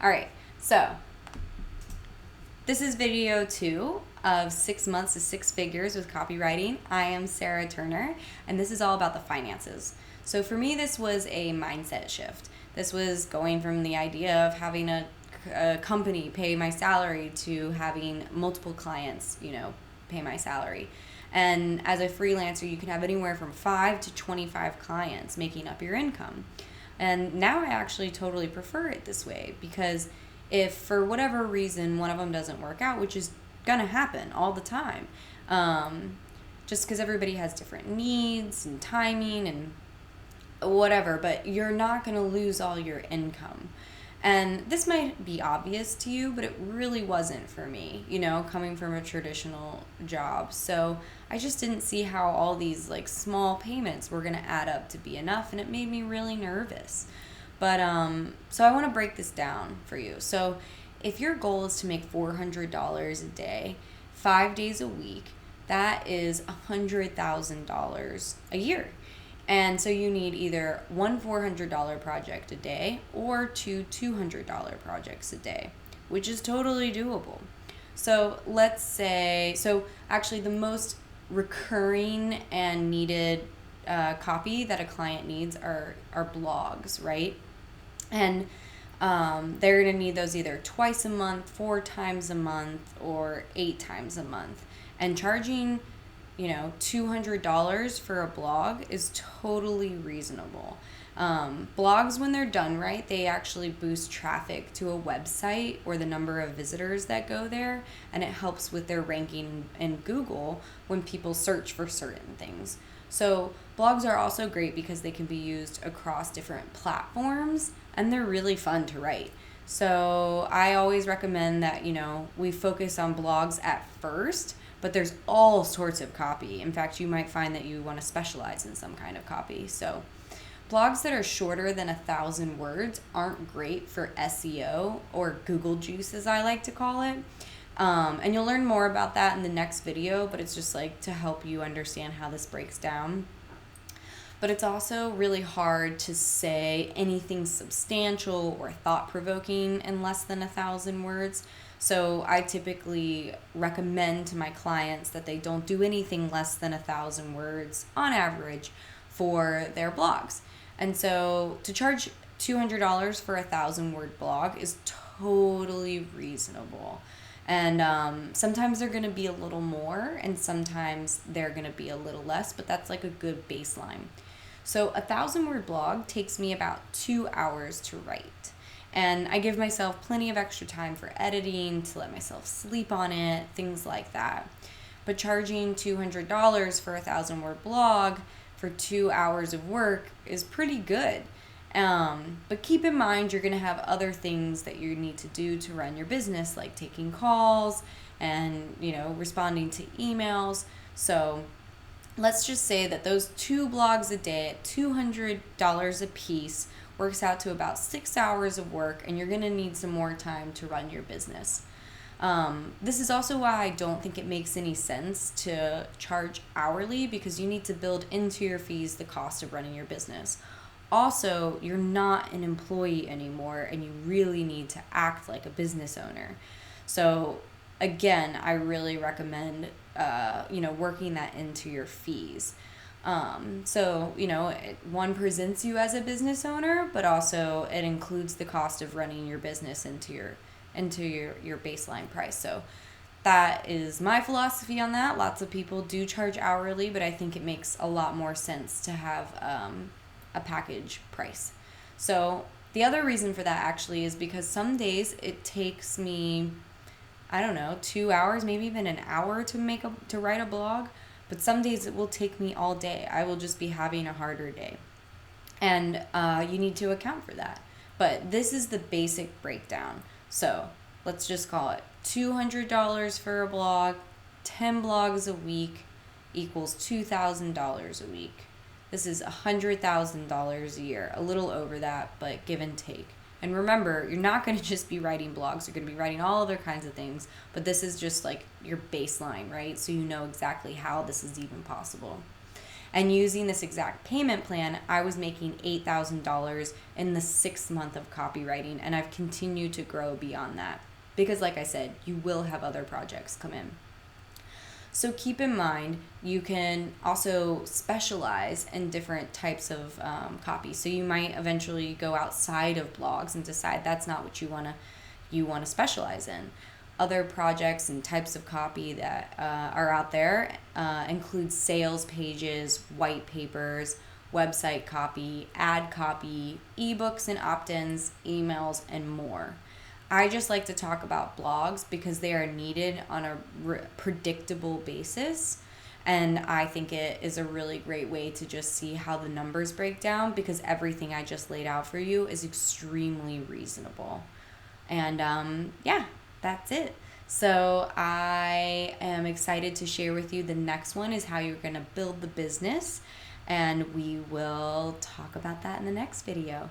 All right, so this is video 2 of 6 months to 6 figures with copywriting. I am Sarah Turner, and this is all about the finances. So for me, this was a mindset shift. This was going from the idea of having a company pay my salary to having multiple clients, pay my salary. And as a freelancer, you can have anywhere from 5 to 25 clients making up your income. And now I actually totally prefer it this way, because if for whatever reason one of them doesn't work out, which is gonna happen all the time, just because everybody has different needs and timing and whatever, but you're not gonna lose all your income. And this might be obvious to you, but it really wasn't for me, coming from a traditional job. So I just didn't see how all these small payments were going to add up to be enough, and it made me really nervous. But so I want to break this down for you. So if your goal is to make $400 a day, 5 days a week, that is $100,000 a year. And so you need either one $400 project a day or two $200 projects a day, which is totally doable. So let's say, actually the most recurring and needed copy that a client needs are blogs, right? And they're going to need those either twice a month, 4 times a month, or 8 times a month. And charging $200 for a blog is totally reasonable. Blogs, when they're done right, they actually boost traffic to a website or the number of visitors that go there, and it helps with their ranking in Google when people search for certain things. So blogs are also great because they can be used across different platforms, and they're really fun to write. So I always recommend that, we focus on blogs at first, but there's all sorts of copy. In fact, you might find that you want to specialize in some kind of copy. So blogs that are shorter than 1,000 words aren't great for SEO, or Google juice, as I like to call it. And you'll learn more about that in the next video, but it's just to help you understand how this breaks down. But it's also really hard to say anything substantial or thought-provoking in less than 1,000 words. So I typically recommend to my clients that they don't do anything less than 1,000 words on average for their blogs. And so to charge $200 for a 1,000-word blog is totally reasonable. And sometimes they're going to be a little more, and sometimes they're going to be a little less, but that's a good baseline. So a 1,000-word blog takes me about 2 hours to write. And I give myself plenty of extra time for editing, to let myself sleep on it, things like that. But charging $200 for a 1,000-word blog for 2 hours of work is pretty good. But keep in mind, you're going to have other things that you need to do to run your business, like taking calls and, responding to emails. So let's just say that those 2 blogs a day at $200 a piece works out to about 6 hours of work, and you're going to need some more time to run your business. This is also why I don't think it makes any sense to charge hourly, because you need to build into your fees the cost of running your business. Also, you're not an employee anymore, and you really need to act like a business owner. So again, I really recommend working that into your fees. One presents you as a business owner, but also it includes the cost of running your business into your baseline price. So that is my philosophy on that. Lots of people do charge hourly, but I think it makes a lot more sense to have a package price. So the other reason for that actually is because some days it takes me, 2 hours, maybe even an hour to write a blog. But some days it will take me all day. I will just be having a harder day. And you need to account for that. But this is the basic breakdown. So let's just call it $200 for a blog, 10 blogs a week equals $2,000 a week. This is $100,000 a year, a little over that, but give and take. And remember, you're not going to just be writing blogs. You're going to be writing all other kinds of things. But this is just your baseline, right? So you know exactly how this is even possible. And using this exact payment plan, I was making $8,000 in the 6th month of copywriting, and I've continued to grow beyond that. Because like I said, you will have other projects come in. So keep in mind, you can also specialize in different types of copy. So you might eventually go outside of blogs and decide that's not what you want to specialize in. Other projects and types of copy that are out there include sales pages, white papers, website copy, ad copy, ebooks and opt-ins, emails, and more. I just like to talk about blogs because they are needed on a predictable basis. And I think it is a really great way to just see how the numbers break down, because everything I just laid out for you is extremely reasonable. And yeah, that's it. So I am excited to share with you the next one is how you're going to build the business. And we will talk about that in the next video.